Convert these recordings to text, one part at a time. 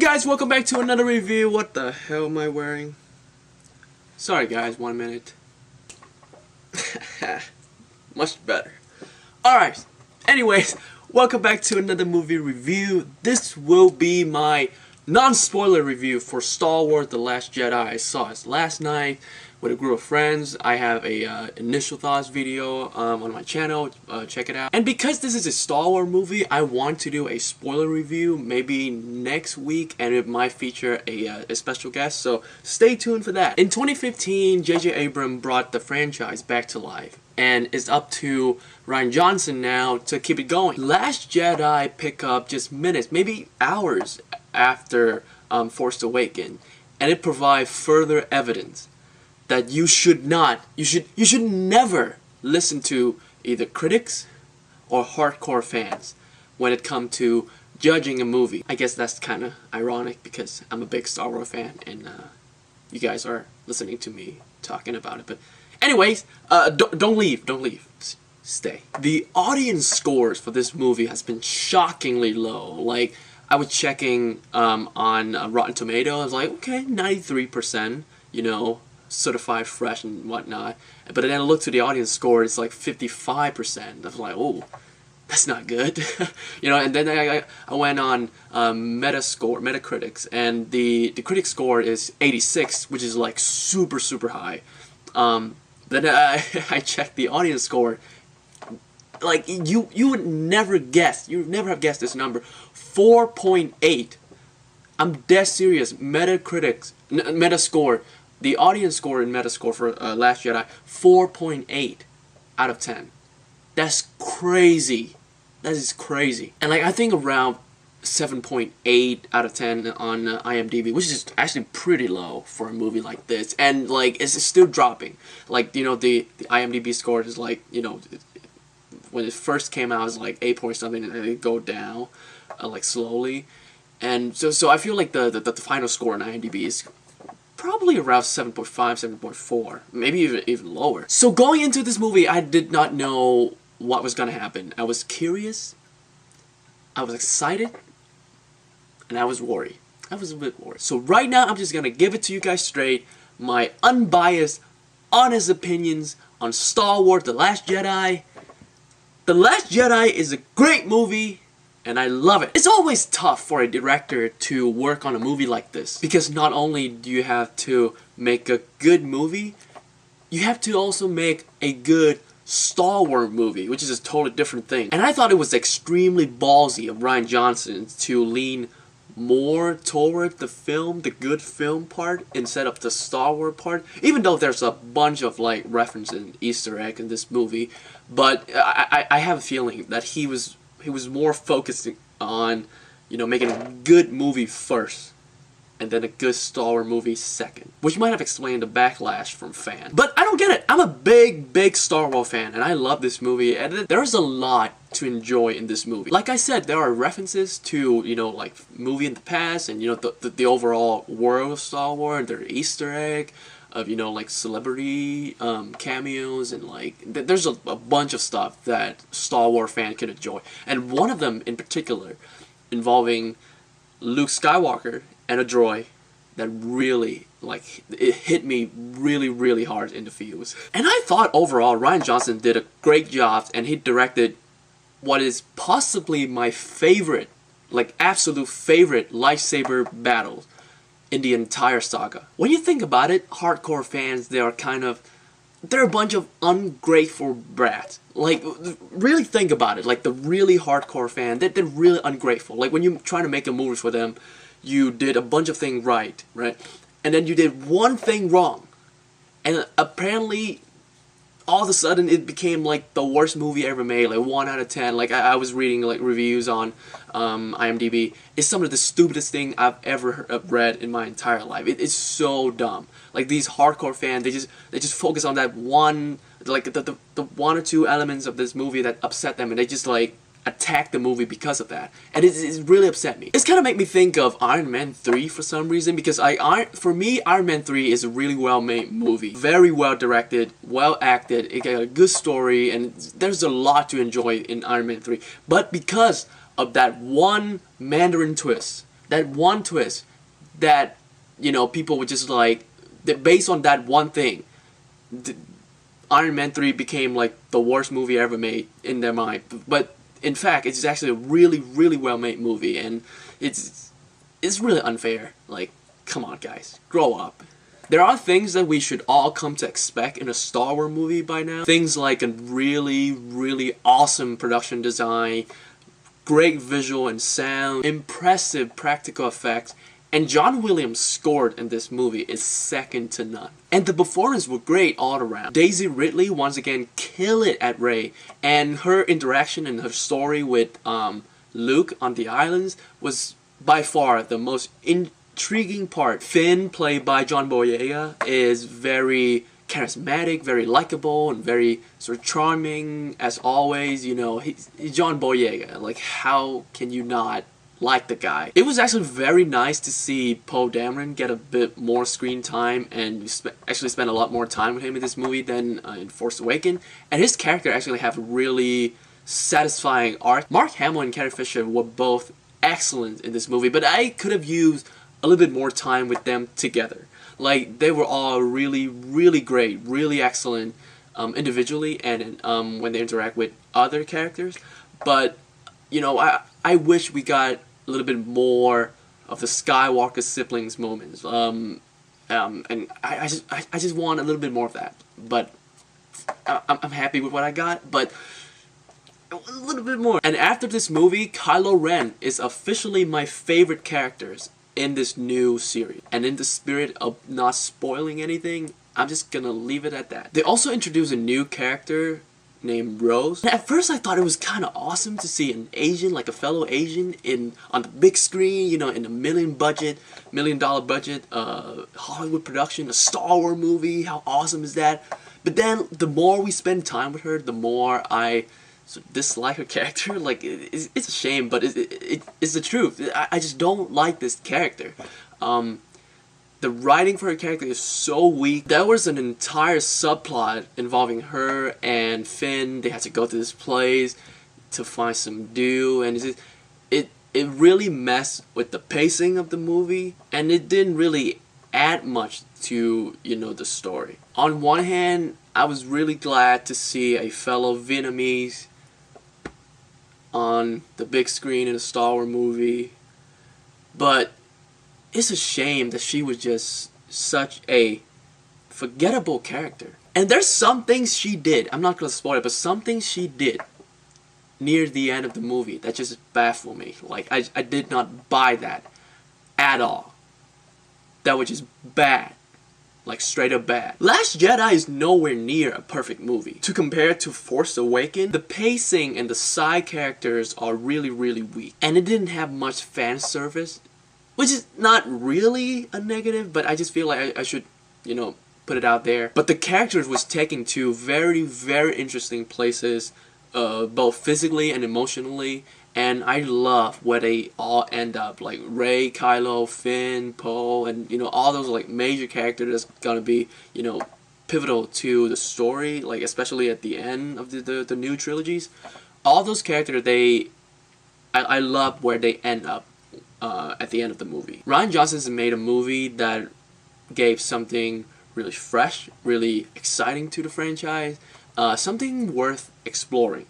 guys, welcome back to another review. What the hell am I wearing? Sorry guys, 1 minute. Much better. Alright, anyways, welcome back to another movie review. This will be my non-spoiler review for Star Wars The Last Jedi. I saw it last night with a group of friends. I have a initial thoughts video on my channel, check it out. And because this is a Star Wars movie, I want to do a spoiler review maybe next week, and it might feature a special guest, so stay tuned for that. In 2015, J.J. Abrams brought the franchise back to life, and it's up to Rian Johnson now to keep it going. Last Jedi pick up just minutes, maybe hours after Force Awakens, and it provides further evidence that you should never listen to either critics or hardcore fans when it comes to judging a movie. I guess that's kind of ironic because I'm a big Star Wars fan and you guys are listening to me talking about it. But anyways, don't leave. Stay. The audience scores for this movie has been shockingly low. Like, I was checking on Rotten Tomatoes. I was like, okay, 93%, you know, certified fresh and whatnot. But then I looked to the audience score, it's like 55%. I was like, oh, that's not good. You know, and then I went on Metacritics, and the critic score is 86, which is like super high. Then I checked the audience score. Like, you would never guess, you would never have guessed this number. 4.8. I'm dead serious. Metascore, the audience score in Metascore for Last Jedi, 4.8 out of 10. That's crazy. That is crazy. And like, I think around 7.8 out of 10 on IMDb, which is actually pretty low for a movie like this. And like, it's still dropping. Like, you know, the IMDb score is like, you know, when it first came out, it was like 8 point something, and then it go down like slowly. And so I feel like the final score on IMDb is probably around 7.5, 7.4, maybe even lower. So going into this movie, I did not know what was gonna happen. I was curious, I was excited, and I was worried. I was a bit worried. So right now, I'm just gonna give it to you guys straight, my unbiased, honest opinions on Star Wars The Last Jedi. The Last Jedi is a great movie, and I love it. It's always tough for a director to work on a movie like this, because not only do you have to make a good movie, you have to also make a good Star Wars movie, which is a totally different thing. And I thought it was extremely ballsy of Rian Johnson to lean more toward the film, the good film part, instead of the Star Wars part, even though there's a bunch of like references and Easter egg in this movie. But I have a feeling that he was more focusing on, you know, making a good movie first, and then a good Star Wars movie second, which might have explained the backlash from fans. But I don't get it. I'm a big Star Wars fan, and I love this movie, and there's a lot to enjoy in this movie. Like I said, there are references to, you know, like movie in the past, and you know, the overall world of Star Wars, and their Easter egg of, you know, like celebrity cameos, and like there's a bunch of stuff that Star Wars fans can enjoy, and one of them in particular involving Luke Skywalker and a droid that really, like, it hit me really hard in the feels. And I thought overall Rian Johnson did a great job, and he directed what is possibly my favorite, like absolute favorite lightsaber battles in the entire saga. When you think about it, hardcore fans, they're a bunch of ungrateful brats. Like, really think about it. Like, the really hardcore fan, they're really ungrateful. Like, when you're trying to make a movie for them, you did a bunch of things right? And then you did one thing wrong. And apparently, all of a sudden, it became like the worst movie ever made, like 1 out of 10. Like, I was reading like reviews on IMDb. It's some of the stupidest thing I've ever read in my entire life. It's so dumb. Like, these hardcore fans, they just focus on that one, like the one or two elements of this movie that upset them, and they just like attack the movie because of that, and it really upset me. It's kind of made me think of Iron Man 3 for some reason, because for me, Iron Man 3 is a really well-made movie, very well directed, well acted, it got a good story, and there's a lot to enjoy in Iron Man 3. But because of that one Mandarin twist, that one twist that, you know, people would just like, that based on that one thing, Iron Man 3 became like the worst movie ever made in their mind. But in fact, it's actually a really, really well made movie, and it's really unfair. Like, come on guys, grow up. There are things that we should all come to expect in a Star Wars movie by now. Things like a really, really awesome production design, great visual and sound, impressive practical effects, and John Williams' score in this movie is second to none. And the performances were great all around. Daisy Ridley once again killed it at Rey, and her interaction and her story with Luke on the islands was by far the most intriguing part. Finn, played by John Boyega, is very charismatic, very likable, and very sort of charming as always. You know, he's John Boyega. Like, how can you not like the guy? It was actually very nice to see Poe Dameron get a bit more screen time, and actually spend a lot more time with him in this movie than in Force Awakens. And his character actually have a really satisfying arc. Mark Hamill and Carrie Fisher were both excellent in this movie, but I could have used a little bit more time with them together. Like, they were all really, really great, really excellent individually and when they interact with other characters. But, you know, I wish we got a little bit more of the Skywalker siblings moments. And I just want a little bit more of that. But I'm happy with what I got, but a little bit more. And after this movie, Kylo Ren is officially my favorite characters in this new series. And in the spirit of not spoiling anything, I'm just gonna leave it at that. They also introduced a new character named Rose. And at first I thought it was kind of awesome to see an Asian, like a fellow Asian, on the big screen, you know, in a $1 million budget Hollywood production, a Star Wars movie. How awesome is that? But then the more we spend time with her, the more I dislike her character. Like, it's a shame, but it's the truth. I just don't like this character. The writing for her character is so weak. There was an entire subplot involving her and Finn. They had to go to this place to find some dew, and it really messed with the pacing of the movie, and it didn't really add much to, you know, the story. On one hand, I was really glad to see a fellow Vietnamese on the big screen in a Star Wars movie, but it's a shame that she was just such a forgettable character. And there's some things she did, I'm not gonna spoil it, but some things she did near the end of the movie that just baffled me. Like, I did not buy that at all. That was just bad. Like, straight up bad. Last Jedi is nowhere near a perfect movie. To compare to Force Awakens, the pacing and the side characters are really, really weak. And it didn't have much fan service, which is not really a negative, but I just feel like I should, you know, put it out there. But the characters was taken to very, very interesting places, both physically and emotionally. And I love where they all end up, like Rey, Kylo, Finn, Poe, and, you know, all those like major characters that's gonna be, you know, pivotal to the story, like especially at the end of the new trilogies. All those characters, I love where they end up at the end of the movie. Rian Johnson's made a movie that gave something really fresh, really exciting to the franchise, something worth exploring.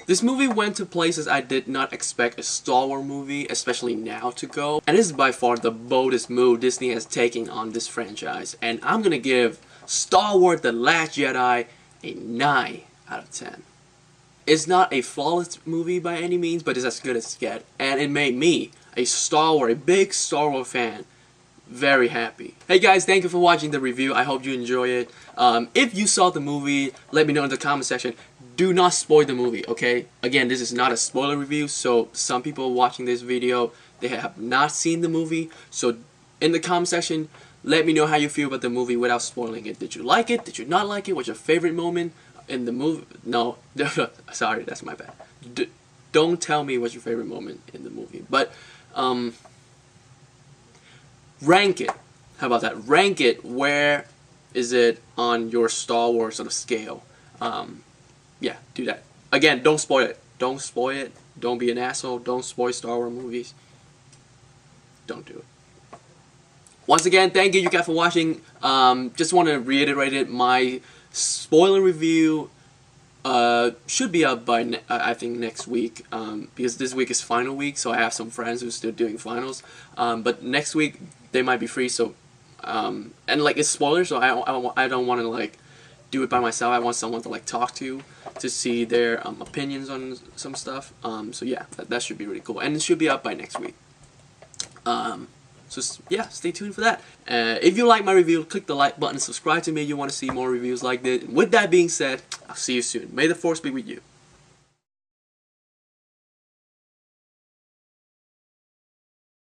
This movie went to places I did not expect a Star Wars movie, especially now, to go. And this is by far the boldest move Disney has taken on this franchise. And I'm gonna give Star Wars The Last Jedi a 9 out of 10. It's not a flawless movie by any means, but it's as good as it gets. And it made me, a big Star Wars fan, very happy. Hey guys, thank you for watching the review. I hope you enjoy it. If you saw the movie, let me know in the comment section. Do not spoil the movie, okay? Again, this is not a spoiler review, so some people watching this video, they have not seen the movie. So in the comment section, let me know how you feel about the movie without spoiling it. Did you like it? Did you not like it? What's your favorite moment in the movie? No, sorry, that's my bad. Don't tell me what's your favorite moment in the movie. But rank it. How about that? Rank it. Where is it on your Star Wars sort of scale? Yeah, do that. Again, don't spoil it. Don't spoil it. Don't be an asshole. Don't spoil Star Wars movies. don't do it. Once again, thank you guys for watching. Just want to reiterate it. My spoiler review should be up by I think next week, because this week is final week, so I have some friends who are still doing finals. But next week they might be free, so and like it's spoilers, so I don't want to like do it by myself. I want someone to like talk to see their opinions on some stuff. So yeah, that should be really cool, and it should be up by next week. So yeah, stay tuned for that. If you like my review, click the like button, subscribe to me if you want to see more reviews like this. With that being said, I'll see you soon. May the Force be with you.